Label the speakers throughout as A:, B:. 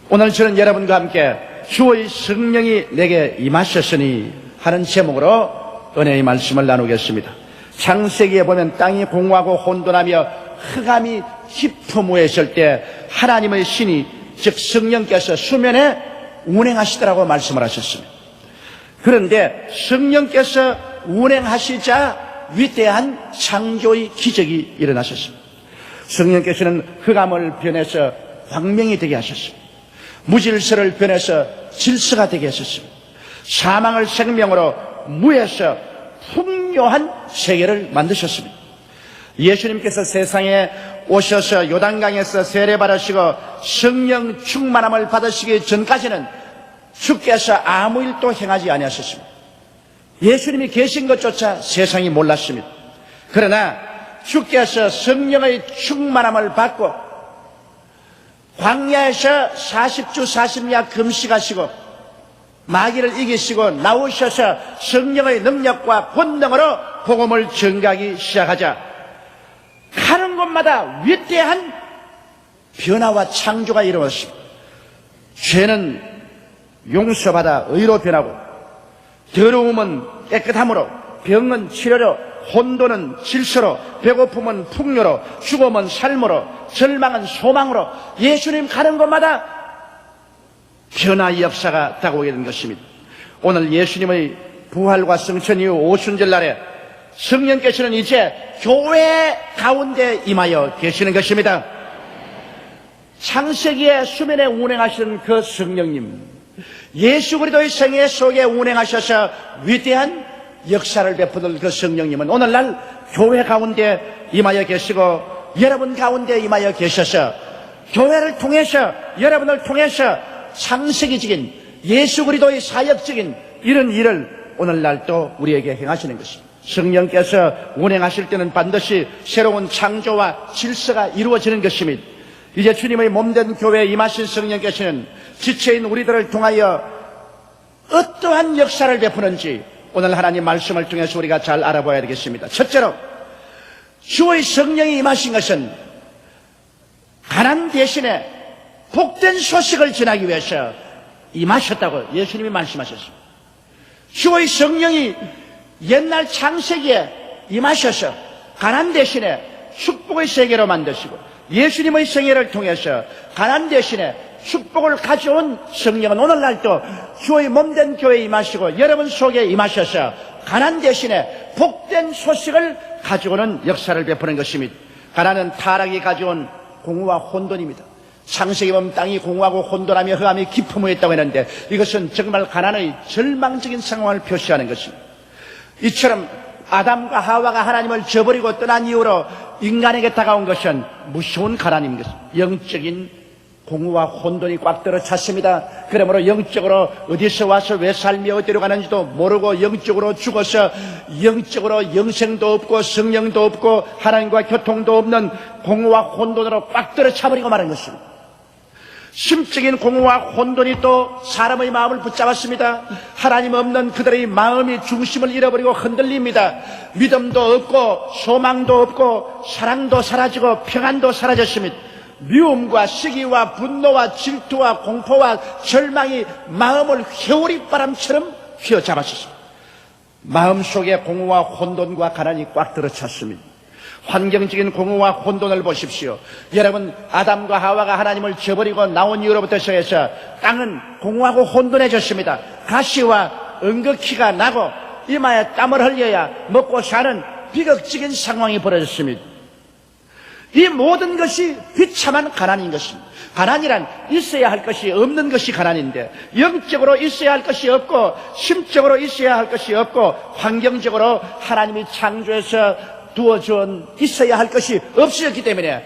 A: 오늘 저는 여러분과 함께 주의 성령이 내게 임하셨으니 하는 제목으로 은혜의 말씀을 나누겠습니다. 창세기에 보면 땅이 공허하고 혼돈하며 흑암이 깊음에 있을 때 하나님의 신이 즉 성령께서 수면에 운행하시더라고 말씀을 하셨습니다. 그런데 성령께서 운행하시자 위대한 창조의 기적이 일어나셨습니다. 성령께서는 흑암을 변해서 광명이 되게 하셨습니다. 무질서를 변해서 질서가 되게 하셨습니다. 사망을 생명으로, 무에서 풍요한 세계를 만드셨습니다. 예수님께서 세상에 오셔서 요단강에서 세례받으시고 성령 충만함을 받으시기 전까지는 주께서 아무 일도 행하지 아니하셨습니다. 예수님이 계신 것조차 세상이 몰랐습니다. 그러나 주께서 성령의 충만함을 받고 광야에서 40주 40야 금식하시고 마귀를 이기시고 나오셔서 성령의 능력과 권능으로 복음을 전가하기 시작하자 가는 곳마다 위대한 변화와 창조가 일어났습니다. 죄는 용서받아 의로 변하고 더러움은 깨끗함으로, 병은 치료로, 혼돈은 질서로, 배고픔은 풍요로, 죽음은 삶으로, 절망은 소망으로 예수님 가는 곳마다 변화의 역사가 다가오게 된 것입니다. 오늘 예수님의 부활과 승천 이후 오순절날에 성령께서는 이제 교회 가운데 임하여 계시는 것입니다. 창세기의 수면에 운행하시는 그 성령님, 예수 그리스도의 생애 속에 운행하셔서 위대한 역사를 베푸는 그 성령님은 오늘날 교회 가운데 임하여 계시고 여러분 가운데 임하여 계셔서 교회를 통해서, 여러분을 통해서 창세기적인 예수 그리스도의 사역적인 이런 일을 오늘날 또 우리에게 행하시는 것입니다. 성령께서 운행하실 때는 반드시 새로운 창조와 질서가 이루어지는 것입니다. 이제 주님의 몸된 교회에 임하신 성령께서는 지체인 우리들을 통하여 어떠한 역사를 베푸는지 오늘 하나님 말씀을 통해서 우리가 잘 알아봐야 되겠습니다. 첫째로 주의 성령이 임하신 것은 가난 대신에 복된 소식을 전하기 위해서 임하셨다고 예수님이 말씀하셨습니다. 주의 성령이 옛날 창세기에 임하셔서 가난 대신에 축복의 세계로 만드시고 예수님의 생애를 통해서 가난 대신에 축복을 가져온 성령은 오늘날도 주의 몸된 교회에 임하시고 여러분 속에 임하셔서 가난 대신에 복된 소식을 가져오는 역사를 베푸는 것입니다. 가난은 타락이 가져온 공허와 혼돈입니다. 창세기 보면 땅이 공허하고 혼돈하며 흑암이 깊음에 있다고 했는데 이것은 정말 가난의 절망적인 상황을 표시하는 것입니다. 이처럼 아담과 하와가 하나님을 저버리고 떠난 이후로 인간에게 다가온 것은 무서운 가난인 것입니다. 영적인 공허와 혼돈이 꽉 들어찼습니다. 그러므로 영적으로 어디서 와서 왜 살며 어디로 가는지도 모르고 영적으로 죽어서 영적으로 영생도 없고 성령도 없고 하나님과 교통도 없는 공허와 혼돈으로 꽉 들어차버리고 마는 것입니다. 심적인 공허와 혼돈이 또 사람의 마음을 붙잡았습니다. 하나님 없는 그들의 마음이 중심을 잃어버리고 흔들립니다. 믿음도 없고 소망도 없고 사랑도 사라지고 평안도 사라졌습니다. 미움과 시기와 분노와 질투와 공포와 절망이 마음을 회오리바람처럼 휘어잡았습니다. 마음속에 공허와 혼돈과 가난이 꽉 들어찼습니다. 환경적인 공허와 혼돈을 보십시오. 여러분, 아담과 하와가 하나님을 저버리고 나온 이후로부터 시작해서 땅은 공허하고 혼돈해졌습니다. 가시와 은거키가 나고 이마에 땀을 흘려야 먹고 사는 비극적인 상황이 벌어졌습니다. 이 모든 것이 비참한 가난인 것입니다. 가난이란 있어야 할 것이 없는 것이 가난인데 영적으로 있어야 할 것이 없고 심적으로 있어야 할 것이 없고 환경적으로 하나님이 창조해서 두어준 있어야 할 것이 없어졌기 때문에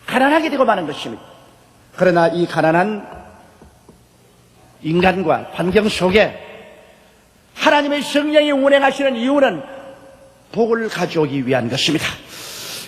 A: 가난하게 되고 마는 것입니다. 그러나 이 가난한 인간과 환경 속에 하나님의 성령이 운행하시는 이유는 복을 가져오기 위한 것입니다.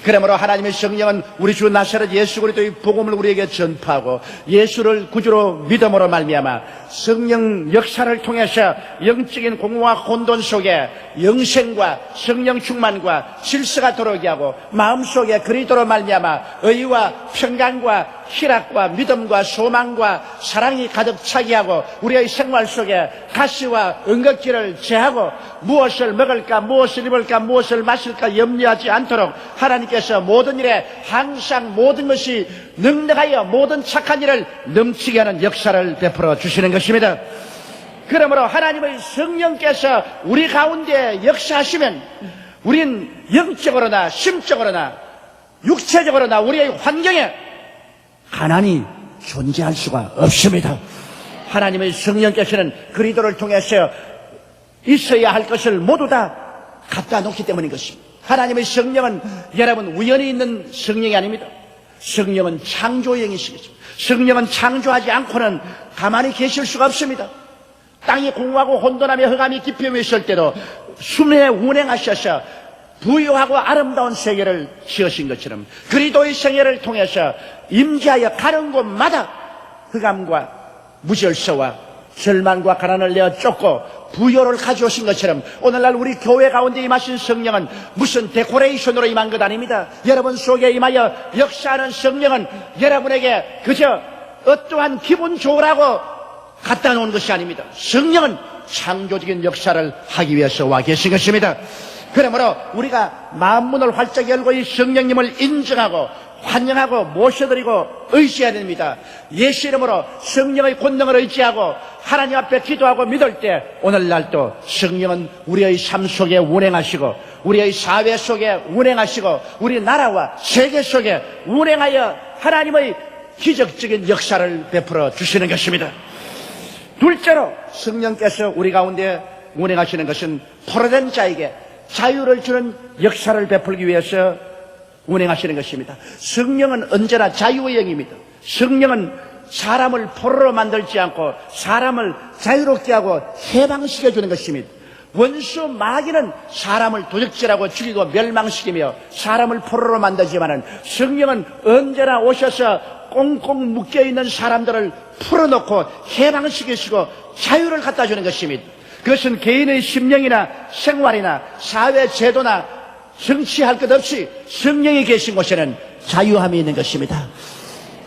A: 그러므로 하나님의 성령은 우리 주 나사렛 예수 그리스도의 복음을 우리에게 전파하고 예수를 구주로 믿음으로 말미암아 성령 역사를 통해서 영적인 공허와 혼돈 속에 영생과 성령 충만과 질서가 들어오게 하고 마음속에 그리스도로 말미암아 의와 평강과 희락과 믿음과 소망과 사랑이 가득 차게 하고 우리의 생활 속에 가시와 응급기를 제하고 무엇을 먹을까 무엇을 입을까 무엇을 마실까 염려하지 않도록 하나님께서 모든 일에 항상 모든 것이 능력하여 모든 착한 일을 넘치게 하는 역사를 베풀어 주시는 것입니다. 그러므로 하나님의 성령께서 우리 가운데 역사하시면 우린 영적으로나 심적으로나 육체적으로나 우리의 환경에 가난이 존재할 수가 없습니다. 하나님의 성령께서는 그리스도를 통해서 있어야 할 것을 모두 다 갖다 놓기 때문인 것입니다. 하나님의 성령은 여러분 우연히 있는 성령이 아닙니다. 성령은 창조의 영이시겠죠. 성령은 창조하지 않고는 가만히 계실 수가 없습니다. 땅이 공허하고 혼돈하며 흑암이 깊이 있을 때도 숨에 운행하셔서 부유하고 아름다운 세계를 지으신 것처럼 그리스도의 생애를 통해서 임재하여 가는 곳마다 흑암과 무질서와 절망과 가난을 내어 쫓고 부여를 가져오신 것처럼 오늘날 우리 교회 가운데 임하신 성령은 무슨 데코레이션으로 임한 것 아닙니다. 여러분 속에 임하여 역사하는 성령은 여러분에게 그저 어떠한 기분 좋으라고 갖다 놓은 것이 아닙니다. 성령은 창조적인 역사를 하기 위해서 와 계신 것입니다. 그러므로 우리가 마음문을 활짝 열고 이 성령님을 인정하고 환영하고 모셔드리고 의지해야 됩니다. 예수 이름으로 성령의 권능을 의지하고 하나님 앞에 기도하고 믿을 때 오늘날도 성령은 우리의 삶 속에 운행하시고 우리의 사회 속에 운행하시고 우리 나라와 세계 속에 운행하여 하나님의 기적적인 역사를 베풀어 주시는 것입니다. 둘째로 성령께서 우리 가운데 운행하시는 것은 포로된 자에게 자유를 주는 역사를 베풀기 위해서 운행하시는 것입니다. 성령은 언제나 자유의 영입니다. 성령은 사람을 포로로 만들지 않고 사람을 자유롭게 하고 해방시켜 주는 것입니다. 원수 마귀는 사람을 도적질하고 죽이고 멸망시키며 사람을 포로로 만들지만은 성령은 언제나 오셔서 꽁꽁 묶여있는 사람들을 풀어놓고 해방시키시고 자유를 갖다 주는 것입니다. 그것은 개인의 심령이나 생활이나 사회 제도나 정치할 것 없이 성령이 계신 곳에는 자유함이 있는 것입니다.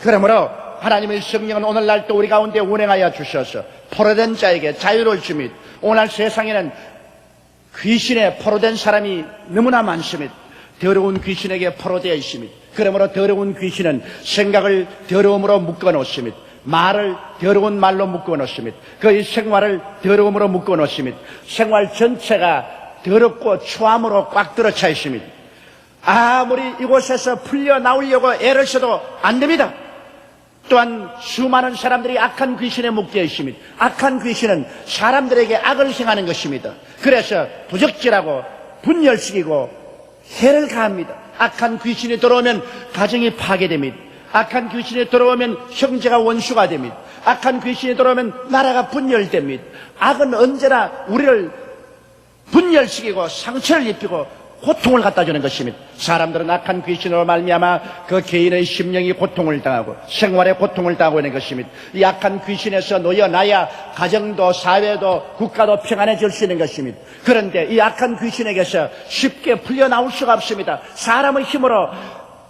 A: 그러므로 하나님의 성령은 오늘날 또 우리 가운데 운행하여 주셔서 포로된 자에게 자유를 줍니다. 오늘 세상에는 귀신에 포로된 사람이 너무나 많습니다. 더러운 귀신에게 포로되어 있습니다. 그러므로 더러운 귀신은 생각을 더러움으로 묶어놓습니다. 말을 더러운 말로 묶어놓습니다. 그의 생활을 더러움으로 묶어놓습니다. 생활 전체가 더럽고 추함으로 꽉 들어차 있습니다. 아무리 이곳에서 풀려 나오려고 애를 써도 안 됩니다. 또한 수많은 사람들이 악한 귀신에 묶여 있습니다. 악한 귀신은 사람들에게 악을 행하는 것입니다. 그래서 부적질하고 분열시키고 해를 가합니다. 악한 귀신이 들어오면 가정이 파괴됩니다. 악한 귀신이 들어오면 형제가 원수가 됩니다. 악한 귀신이 들어오면 나라가 분열됩니다. 악은 언제나 우리를 분열시키고 상처를 입히고 고통을 갖다 주는 것입니다. 사람들은 악한 귀신으로 말미암아 그 개인의 심령이 고통을 당하고 생활에 고통을 당하고 있는 것입니다. 이 악한 귀신에서 놓여나야 가정도 사회도 국가도 평안해질 수 있는 것입니다. 그런데 이 악한 귀신에게서 쉽게 풀려나올 수가 없습니다. 사람의 힘으로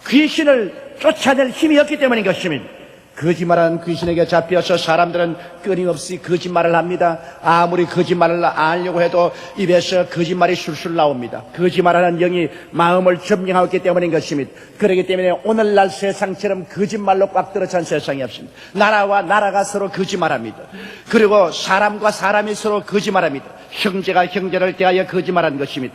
A: 귀신을 쫓아낼 힘이 없기 때문인 것입니다. 거짓말하는 귀신에게 잡혀서 사람들은 끊임없이 거짓말을 합니다. 아무리 거짓말을 하려고 해도 입에서 거짓말이 술술 나옵니다. 거짓말하는 영이 마음을 점령하고 있기 때문인 것입니다. 그렇기 때문에 오늘날 세상처럼 거짓말로 꽉 들어찬 세상이 없습니다. 나라와 나라가 서로 거짓말합니다. 그리고 사람과 사람이 서로 거짓말합니다. 형제가 형제를 대하여 거짓말하는 것입니다.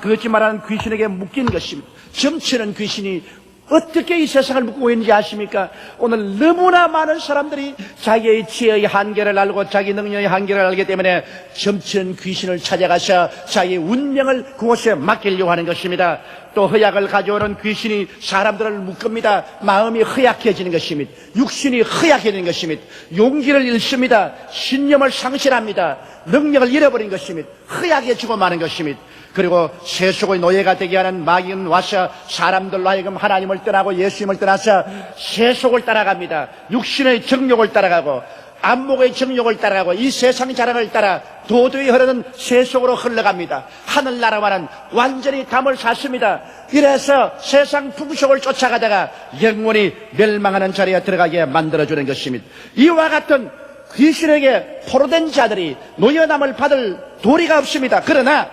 A: 거짓말하는 귀신에게 묶인 것입니다. 점치는 귀신이 어떻게 이 세상을 묶고 있는지 아십니까? 오늘 너무나 많은 사람들이 자기의 지혜의 한계를 알고 자기 능력의 한계를 알기 때문에 점치는 귀신을 찾아가서 자기의 운명을 그곳에 맡기려고 하는 것입니다. 또 허약을 가져오는 귀신이 사람들을 묶습니다. 마음이 허약해지는 것입니다. 육신이 허약해지는 것입니다. 용기를 잃습니다. 신념을 상실합니다. 능력을 잃어버린 것입니다. 허약해지고 마는 것입니다. 그리고 세속의 노예가 되게 하는 마귀는 와서 사람들로 하여금 하나님을 떠나고 예수님을 떠나서 세속을 따라갑니다. 육신의 정욕을 따라가고 안목의 정욕을 따라가고 이 세상 자랑을 따라 도도히 흐르는 세속으로 흘러갑니다. 하늘나라와는 완전히 담을 샀습니다. 이래서 세상 풍속을 쫓아가다가 영원히 멸망하는 자리에 들어가게 만들어주는 것입니다. 이와 같은 귀신에게 포로된 자들이 노예남을 받을 도리가 없습니다. 그러나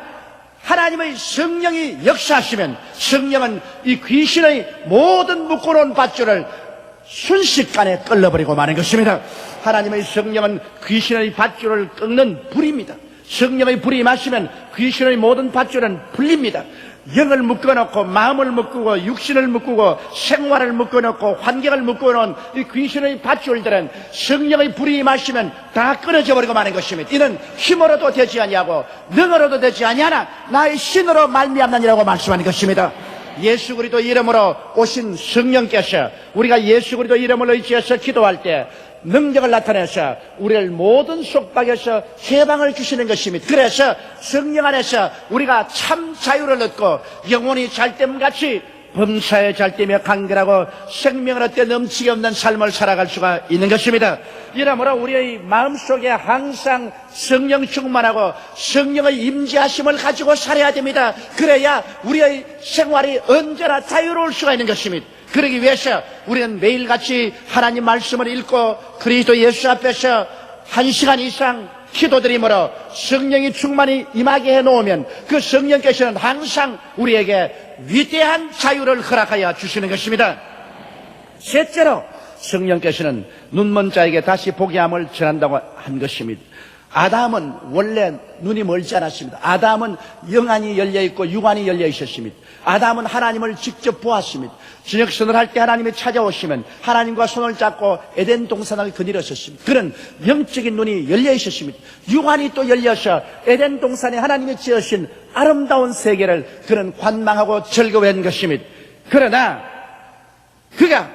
A: 하나님의 성령이 역사하시면 성령은 이 귀신의 모든 묶어놓은 밧줄을 순식간에 끌어버리고 마는 것입니다. 하나님의 성령은 귀신의 밧줄을 끊는 불입니다. 성령의 불이 임하시면 귀신의 모든 밧줄은 풀립니다. 영을 묶어놓고 마음을 묶고 육신을 묶고 생활을 묶어놓고 환경을 묶어놓은 이 귀신의 밧줄들은 성령의 불이 임하시면 다 끊어져 버리고 마는 것입니다. 이는 힘으로도 되지 아니하고 능으로도 되지 아니하나 나의 신으로 말미암느니라고 말씀하는 것입니다. 예수 그리스도 이름으로 오신 성령께서 우리가 예수 그리스도 이름을 의지해서 기도할 때 능력을 나타내서 우리를 모든 속박에서 해방을 주시는 것입니다. 그래서 성령 안에서 우리가 참 자유를 얻고 영혼이 잘됨같이 범사에 잘되며 간결하고 생명을 얻되 넘치게 없는 삶을 살아갈 수가 있는 것입니다. 이러므로 우리의 마음속에 항상 성령 충만하고 성령의 임재하심을 가지고 살아야 됩니다. 그래야 우리의 생활이 언제나 자유로울 수가 있는 것입니다. 그러기 위해서 우리는 매일같이 하나님 말씀을 읽고 그리스도 예수 앞에서 1시간 이상 기도드림으로 성령이 충만히 임하게 해놓으면 그 성령께서는 항상 우리에게 위대한 자유를 허락하여 주시는 것입니다. 셋째로 성령께서는 눈먼 자에게 다시 보게 함을 전한다고 한 것입니다. 아담은 원래 눈이 멀지 않았습니다. 아담은 영안이 열려있고 육안이 열려 있었습니다. 아담은 하나님을 직접 보았습니다. 저녁선을 할 때 하나님이 찾아오시면 하나님과 손을 잡고 에덴 동산을 거닐었었습니다. 그런 영적인 눈이 열려 있었습니다. 육안이 또 열려서 에덴 동산에 하나님이 지으신 아름다운 세계를 그는 관망하고 즐거워한 것입니다. 그러나 그가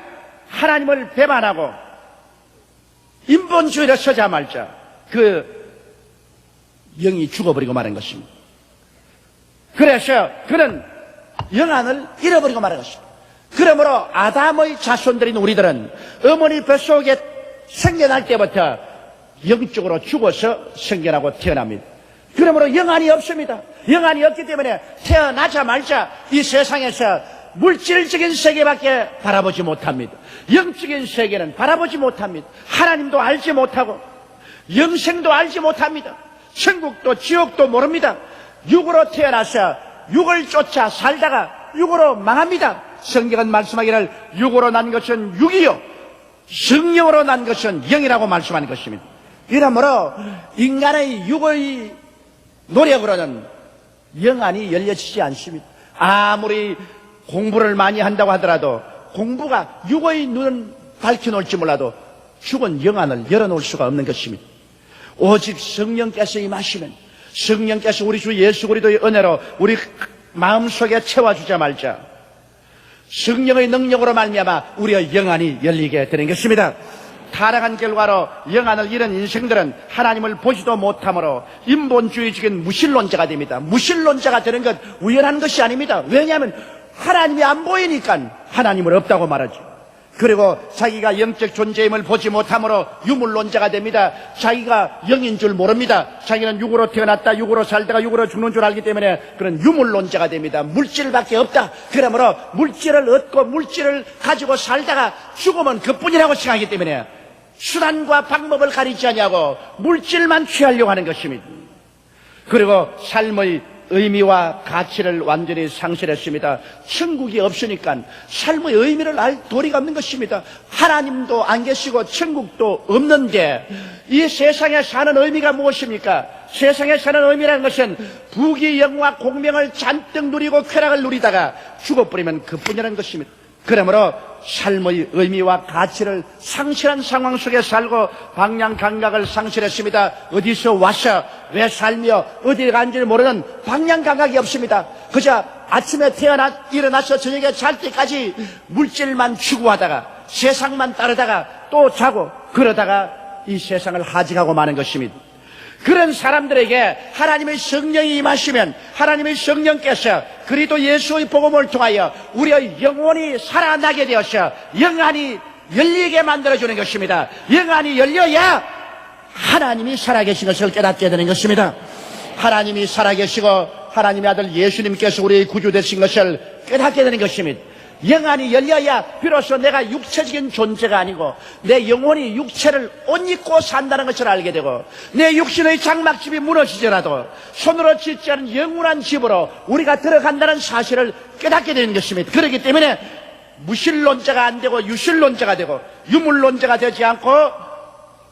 A: 하나님을 배반하고 인본주의를 서자마자 그 영이 죽어버리고 마는 것입니다. 그래서 그는 영안을 잃어버리고 마는 것입니다. 그러므로 아담의 자손들인 우리들은 어머니 뱃속에 생겨날 때부터 영적으로 죽어서 생겨나고 태어납니다. 그러므로 영안이 없습니다. 영안이 없기 때문에 태어나자마자 이 세상에서 물질적인 세계밖에 바라보지 못합니다. 영적인 세계는 바라보지 못합니다. 하나님도 알지 못하고 영생도 알지 못합니다. 천국도 지옥도 모릅니다. 육으로 태어나서 육을 쫓아 살다가 육으로 망합니다. 성경은 말씀하기를 육으로 난 것은 육이요 성령으로 난 것은 영이라고 말씀하는 것입니다. 이러므로 인간의 육의 노력으로는 영안이 열려지지 않습니다. 아무리 공부를 많이 한다고 하더라도 공부가 육의 눈은 밝혀놓을지 몰라도 죽은 영안을 열어놓을 수가 없는 것입니다. 오직 성령께서 임하시면 성령께서 우리 주 예수 그리스도의 은혜로 우리 마음속에 채워주자 말자 성령의 능력으로 말미암아 우리의 영안이 열리게 되는 것입니다. 타락한 결과로 영안을 잃은 인생들은 하나님을 보지도 못하므로 인본주의적인 무신론자가 됩니다. 무신론자가 되는 것 우연한 것이 아닙니다. 왜냐하면 하나님이 안 보이니까 하나님을 없다고 말하죠. 그리고 자기가 영적 존재임을 보지 못하므로 유물론자가 됩니다. 자기가 영인 줄 모릅니다. 자기는 육으로 태어났다, 육으로 살다가 육으로 죽는 줄 알기 때문에 그런 유물론자가 됩니다. 물질밖에 없다. 그러므로 물질을 얻고 물질을 가지고 살다가 죽으면 그뿐이라고 생각하기 때문에 수단과 방법을 가리지 아니하고 물질만 취하려고 하는 것입니다. 그리고 삶의 의미와 가치를 완전히 상실했습니다. 천국이 없으니까 삶의 의미를 알 도리가 없는 것입니다. 하나님도 안 계시고 천국도 없는데 이 세상에 사는 의미가 무엇입니까? 세상에 사는 의미라는 것은 부귀 영화 공명을 잔뜩 누리고 쾌락을 누리다가 죽어버리면 그뿐이라는 것입니다. 그러므로 삶의 의미와 가치를 상실한 상황 속에 살고 방향 감각을 상실했습니다. 어디서 와서 왜 살며 어디에 간지를 모르는 방향 감각이 없습니다. 그저 아침에 일어나서 저녁에 잘 때까지 물질만 추구하다가 세상만 따르다가 또 자고 그러다가 이 세상을 하직하고 마는 것입니다. 그런 사람들에게 하나님의 성령이 임하시면 하나님의 성령께서 그리스도 예수의 복음을 통하여 우리의 영혼이 살아나게 되어서 영안이 열리게 만들어주는 것입니다. 영안이 열려야 하나님이 살아계신 것을 깨닫게 되는 것입니다. 하나님이 살아계시고 하나님의 아들 예수님께서 우리의 구주 되신 것을 깨닫게 되는 것입니다. 영안이 열려야 비로소 내가 육체적인 존재가 아니고 내 영혼이 육체를 옷 입고 산다는 것을 알게 되고 내 육신의 장막집이 무너지더라도 손으로 짓지 않은 영원한 집으로 우리가 들어간다는 사실을 깨닫게 되는 것입니다. 그렇기 때문에 무신론자가 안 되고 유신론자가 되고 유물론자가 되지 않고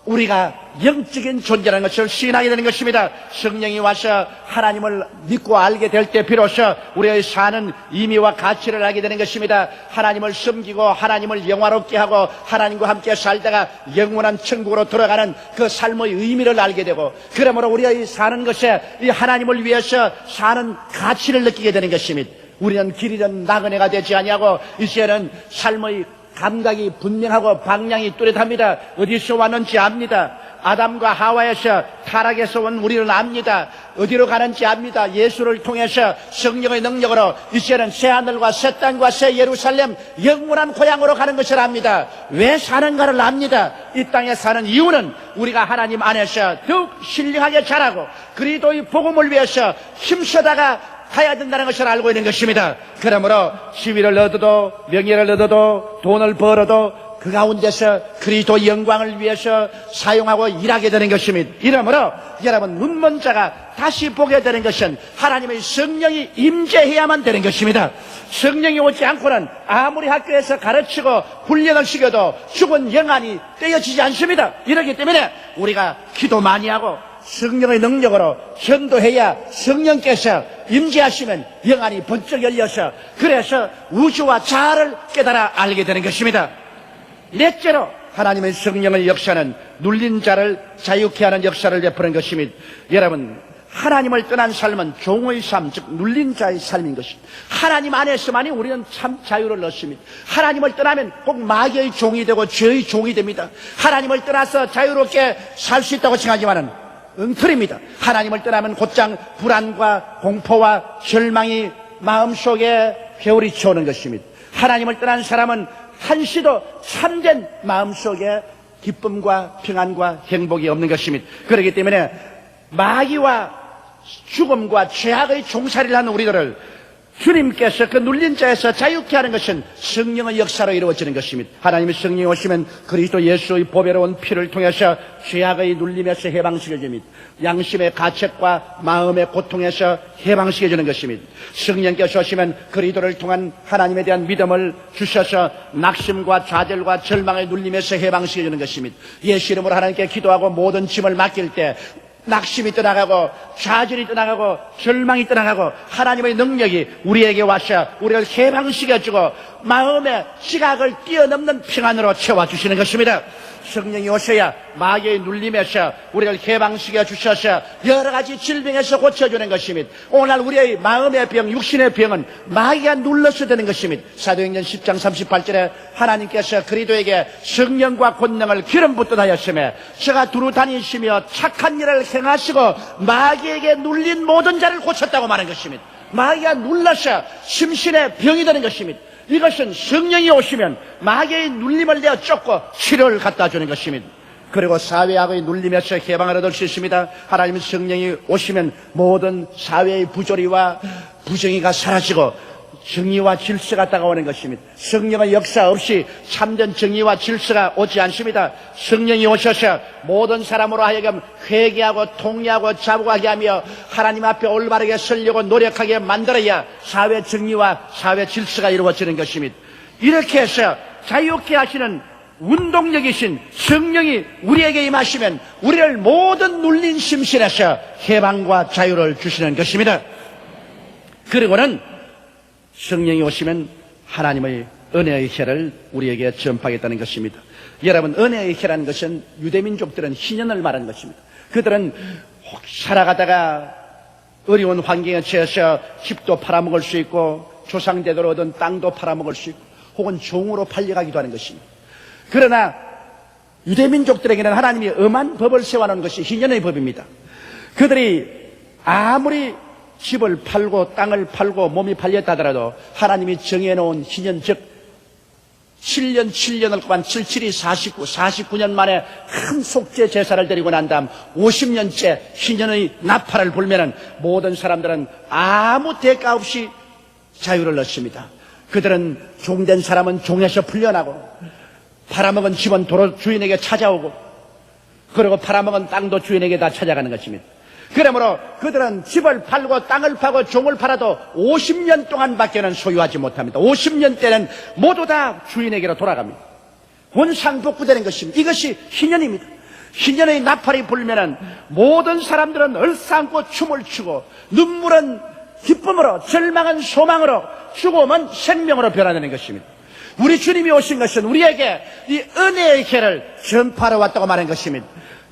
A: 우리가 영적인 존재라는 것을 시인하게 되는 것입니다. 성령이 와서 하나님을 믿고 알게 될 때 비로소 우리의 사는 의미와 가치를 알게 되는 것입니다. 하나님을 섬기고 하나님을 영화롭게 하고 하나님과 함께 살다가 영원한 천국으로 들어가는 그 삶의 의미를 알게 되고 그러므로 우리의 사는 것에 이 하나님을 위해서 사는 가치를 느끼게 되는 것입니다. 우리는 길 잃은 나그네가 되지 아니하고 이제는 삶의 감각이 분명하고 방향이 뚜렷합니다. 어디서 왔는지 압니다. 아담과 하와에서 타락에서 온 우리는 압니다. 어디로 가는지 압니다. 예수를 통해서 성령의 능력으로 이제는 새 하늘과 새 땅과 새 예루살렘 영원한 고향으로 가는 것을 압니다. 왜 사는가를 압니다. 이 땅에 사는 이유는 우리가 하나님 안에서 더욱 신령하게 자라고 그리스도의 복음을 위해서 힘써다가 가야 된다는 것을 알고 있는 것입니다. 그러므로 지위를 얻어도 명예를 얻어도 돈을 벌어도 그 가운데서 그리스도 영광을 위해서 사용하고 일하게 되는 것입니다. 이러므로 여러분 눈먼 자가 다시 보게 되는 것은 하나님의 성령이 임재해야만 되는 것입니다. 성령이 오지 않고는 아무리 학교에서 가르치고 훈련을 시켜도 죽은 영안이 떼어지지 않습니다. 이렇기 때문에 우리가 기도 많이 하고 성령의 능력으로 전도해야 성령께서 임재하시면 영안이 번쩍 열려서 그래서 우주와 자아를 깨달아 알게 되는 것입니다. 넷째로 하나님의 성령의 역사는 눌린 자를 자유케 하는 역사를 베푸는 것입니다. 여러분 하나님을 떠난 삶은 종의 삶, 즉 눌린 자의 삶인 것입니다. 하나님 안에서만이 우리는 참 자유를 얻습니다. 하나님을 떠나면 꼭 마귀의 종이 되고 죄의 종이 됩니다. 하나님을 떠나서 자유롭게 살 수 있다고 생각하지만은 엉터리입니다. 하나님을 떠나면 곧장 불안과 공포와 절망이 마음속에 회오리쳐 오는 것입니다. 하나님을 떠난 사람은 한시도 참된 마음속에 기쁨과 평안과 행복이 없는 것입니다. 그렇기 때문에 마귀와 죽음과 죄악의 종살이를 하는 우리들을 주님께서 그 눌린 자에서 자유케 하는 것은 성령의 역사로 이루어지는 것입니다. 하나님의 성령이 오시면 그리스도 예수의 보배로운 피를 통해서 죄악의 눌림에서 해방시켜 줍니다. 양심의 가책과 마음의 고통에서 해방시켜 주는 것입니다. 성령께서 오시면 그리스도를 통한 하나님에 대한 믿음을 주셔서 낙심과 좌절과 절망의 눌림에서 해방시켜 주는 것입니다. 예수 이름으로 하나님께 기도하고 모든 짐을 맡길 때 낙심이 떠나가고 좌절이 떠나가고 절망이 떠나가고 하나님의 능력이 우리에게 와서 우리를 해방시켜주고 마음의 지각을 뛰어넘는 평안으로 채워주시는 것입니다. 성령이 오셔야 마귀의 눌림에서 우리를 해방시켜 주셔서 여러 가지 질병에서 고쳐주는 것입니다. 오늘 우리의 마음의 병, 육신의 병은 마귀가 눌러서 되는 것입니다. 사도행전 10장 38절에 하나님께서 그리스도에게 성령과 권능을 기름 붓듯 하였으며 저가 두루 다니시며 착한 일을 행하시고 마귀에게 눌린 모든 자를 고쳤다고 말한 것입니다. 마귀가 눌러서 심신의 병이 되는 것입니다. 이것은 성령이 오시면 마귀의 눌림을 내어 쫓고 치료를 갖다 주는 것입니다. 그리고 사회악의 눌림에서 해방을 얻을 수 있습니다. 하나님의 성령이 오시면 모든 사회의 부조리와 부정의가 사라지고 정의와 질서가 다가오는 것입니다. 성령의 역사 없이 참된 정의와 질서가 오지 않습니다. 성령이 오셔서 모든 사람으로 하여금 회개하고 통회하고 자복하게 하며 하나님 앞에 올바르게 서려고 노력하게 만들어야 사회 정의와 사회 질서가 이루어지는 것입니다. 이렇게 해서 자유케 하시는 운동력이신 성령이 우리에게 임하시면 우리를 모든 눌린 심신에서 해방과 자유를 주시는 것입니다. 그리고는 성령이 오시면 하나님의 은혜의 해를 우리에게 전파하겠다는 것입니다. 여러분, 은혜의 해라는 것은 유대민족들은 희년을 말하는 것입니다. 그들은 살아가다가 어려운 환경에 처해서 집도 팔아먹을 수 있고 조상대대로 얻은 땅도 팔아먹을 수 있고 혹은 종으로 팔려가기도 하는 것입니다. 그러나 유대민족들에게는 하나님이 엄한 법을 세워놓은 것이 희년의 법입니다. 그들이 아무리 집을 팔고 땅을 팔고 몸이 팔렸다 하더라도 하나님이 정해놓은 희년, 즉 7년을 동안 77이 49년 만에 큰 속죄 제사를 드리고 난 다음 50년째 희년의 나팔을 불면은 모든 사람들은 아무 대가 없이 자유를 얻습니다. 그들은 종된 사람은 종에서 풀려나고 팔아먹은 집은 도로 주인에게 찾아오고 그리고 팔아먹은 땅도 주인에게 다 찾아가는 것입니다. 그러므로 그들은 집을 팔고 땅을 파고 종을 팔아도 50년 동안밖에는 소유하지 못합니다. 50년 때는 모두 다 주인에게로 돌아갑니다. 원상복구되는 것입니다. 이것이 희년입니다. 희년의 나팔이 불면은 모든 사람들은 얼싸안고 춤을 추고 눈물은 기쁨으로, 절망은 소망으로, 죽음은 생명으로 변화되는 것입니다. 우리 주님이 오신 것은 우리에게 이 은혜의 해를 전파하러 왔다고 말한 것입니다.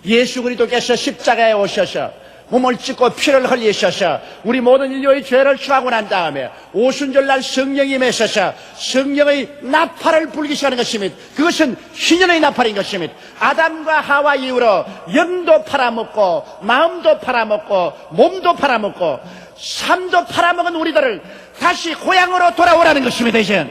A: 예수 그리스도께서 십자가에 오셔서 몸을 찢고 피를 흘리셔서 우리 모든 인류의 죄를 취하고 난 다음에 오순절날 성령이 임하셔서 성령의 나팔을 불기 시작하는 것입니다. 그것은 희년의 나팔인 것입니다. 아담과 하와 이후로 영도 팔아먹고 마음도 팔아먹고 몸도 팔아먹고 삶도 팔아먹은 우리들을 다시 고향으로 돌아오라는 것입니다. 이제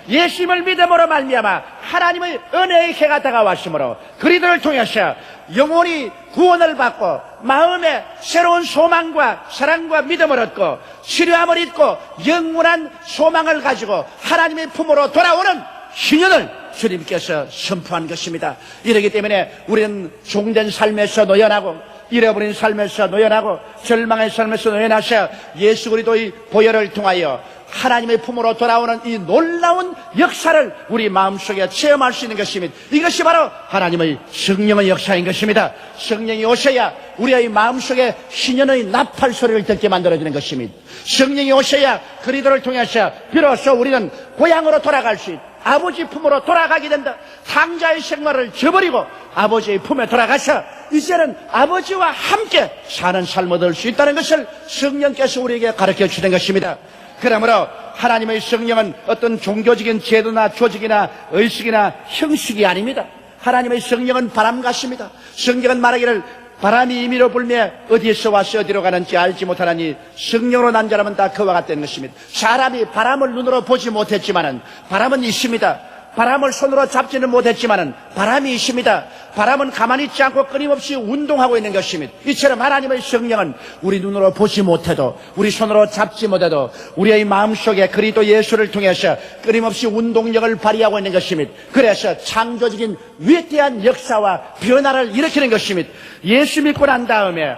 A: 예수님을 믿음으로 말미암아 하나님의 은혜의 해가 다가왔으므로 그리들을 통해서 영혼이 구원을 받고 마음에 새로운 소망과 사랑과 믿음을 얻고 치료함을 잊고 영원한 소망을 가지고 하나님의 품으로 돌아오는 희년을 주님께서 선포한 것입니다. 이러기 때문에 우리는 종된 삶에서 노연하고 잃어버린 삶에서 노연하고 절망의 삶에서 노연하셔 예수 그리스도의 보혈을 통하여 하나님의 품으로 돌아오는 이 놀라운 역사를 우리 마음속에 체험할 수 있는 것입니다. 이것이 바로 하나님의 성령의 역사인 것입니다. 성령이 오셔야 우리의 마음속에 희년의 나팔 소리를 듣게 만들어주는 것입니다. 성령이 오셔야 그리스도를 통해서 비로소 우리는 고향으로 돌아갈 수 있다. 아버지 품으로 돌아가게 된다. 탕자의 생활을 저버리고 아버지의 품에 돌아가서 이제는 아버지와 함께 사는 삶을 얻을 수 있다는 것을 성령께서 우리에게 가르쳐 주는 것입니다. 그러므로 하나님의 성령은 어떤 종교적인 제도나 조직이나 의식이나 형식이 아닙니다. 하나님의 성령은 바람 같습니다. 성경은 말하기를 바람이 임의로 불며 어디에서 와서 어디로 가는지 알지 못하나니 성령으로 난 사람은 다 그와 같다는 것입니다. 사람이 바람을 눈으로 보지 못했지만은 바람은 있습니다. 바람을 손으로 잡지는 못했지만은 바람이 있습니다. 바람은 가만히 있지 않고 끊임없이 운동하고 있는 것입니다. 이처럼 하나님의 성령은 우리 눈으로 보지 못해도 우리 손으로 잡지 못해도 우리의 마음속에 그리스도 예수를 통해서 끊임없이 운동력을 발휘하고 있는 것입니다. 그래서 창조적인 위대한 역사와 변화를 일으키는 것입니다. 예수 믿고 난 다음에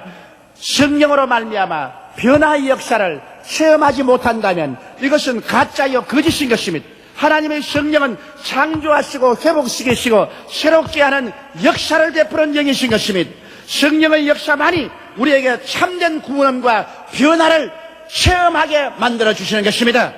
A: 성령으로 말미암아 변화의 역사를 체험하지 못한다면 이것은 가짜요 거짓인 것입니다. 하나님의 성령은 창조하시고 회복시키시고 새롭게 하는 역사를 베푸는 영이신 것입니다. 성령의 역사만이 우리에게 참된 구원과 변화를 체험하게 만들어주시는 것입니다.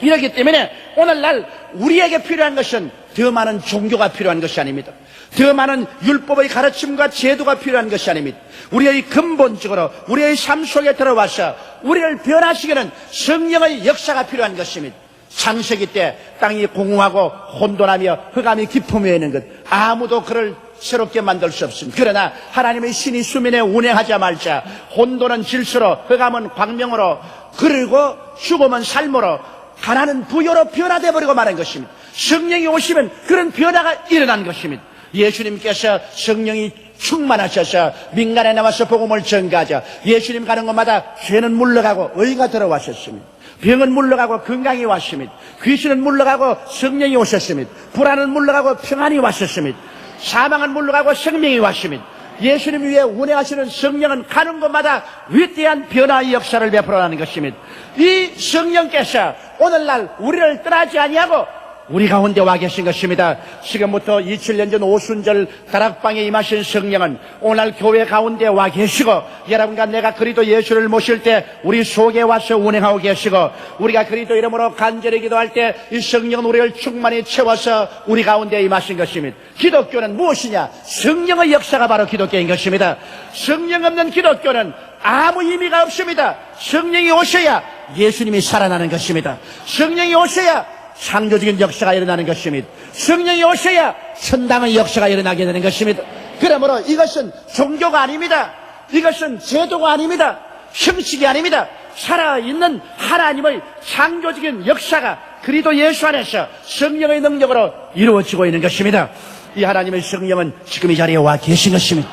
A: 이렇기 때문에 오늘날 우리에게 필요한 것은 더 많은 종교가 필요한 것이 아닙니다. 더 많은 율법의 가르침과 제도가 필요한 것이 아닙니다. 우리의 근본적으로 우리의 삶 속에 들어와서 우리를 변화시키는 성령의 역사가 필요한 것입니다. 창세기 때 땅이 공허하고 혼돈하며 흑암이 깊음에 있는 것 아무도 그를 새롭게 만들 수 없습니다. 그러나 하나님의 신이 수면에 운행하자마자 혼돈은 질서로 흑암은 광명으로 그리고 죽음은 삶으로 가난은 부여로 변화되어 버리고 마는 것입니다. 성령이 오시면 그런 변화가 일어난 것입니다. 예수님께서 성령이 충만하셔서 민간에 나와서 복음을 전가하자 예수님 가는 곳마다 죄는 물러가고 의가 들어왔었습니다. 병은 물러가고 건강이 왔습니다. 귀신은 물러가고 성령이 오셨습니다. 불안은 물러가고 평안이 왔었습니다. 사망은 물러가고 생명이 왔습니다. 예수님 위에 운행하시는 성령은 가는 곳마다 위대한 변화의 역사를 베풀어가는 것입니다. 이 성령께서 오늘날 우리를 떠나지 아니하고 우리 가운데 와 계신 것입니다. 지금부터 27년 전 오순절 다락방에 임하신 성령은 오늘 교회 가운데 와 계시고, 여러분과 내가 그리스도 예수를 모실 때 우리 속에 와서 운행하고 계시고, 우리가 그리스도 이름으로 간절히 기도할 때 이 성령은 우리를 충만히 채워서 우리 가운데 임하신 것입니다. 기독교는 무엇이냐? 성령의 역사가 바로 기독교인 것입니다. 성령 없는 기독교는 아무 의미가 없습니다. 성령이 오셔야 예수님이 살아나는 것입니다. 성령이 오셔야 창조적인 역사가 일어나는 것입니다. 성령이 오셔야 천당의 역사가 일어나게 되는 것입니다. 그러므로 이것은 종교가 아닙니다. 이것은 제도가 아닙니다. 형식이 아닙니다. 살아있는 하나님의 창조적인 역사가 그리스도 예수 안에서 성령의 능력으로 이루어지고 있는 것입니다. 이 하나님의 성령은 지금 이 자리에 와 계신 것입니다.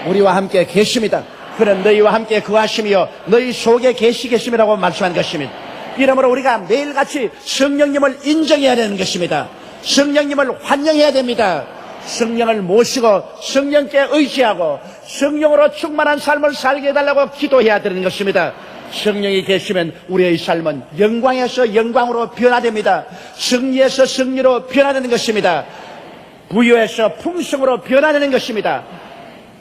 A: 우리와 함께 계십니다. 그는 너희와 함께 거하시며 너희 속에 계시겠습니다라고 말씀한 것입니다. 이러므로 우리가 매일같이 성령님을 인정해야 되는 것입니다. 성령님을 환영해야 됩니다. 성령을 모시고 성령께 의지하고 성령으로 충만한 삶을 살게 해달라고 기도해야 되는 것입니다. 성령이 계시면 우리의 삶은 영광에서 영광으로 변화됩니다. 승리에서 승리로 변화되는 것입니다. 부유에서 풍성으로 변화되는 것입니다.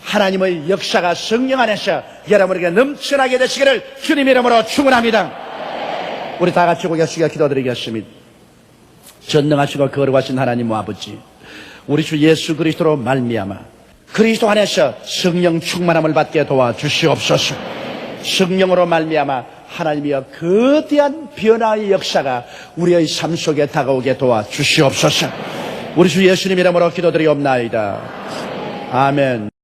A: 하나님의 역사가 성령 안에서 여러분에게 넘쳐나게 되시기를 주님 이름으로 축원합니다. 우리 다 같이 고개 숙여 기도드리겠습니다. 전능하시고 거룩하신 하나님 아버지, 우리 주 예수 그리스도로 말미암아 그리스도 안에서 성령 충만함을 받게 도와주시옵소서. 성령으로 말미암아 하나님이여 거대한 변화의 역사가 우리의 삶 속에 다가오게 도와주시옵소서. 우리 주 예수님 이름으로 기도드리옵나이다. 아멘.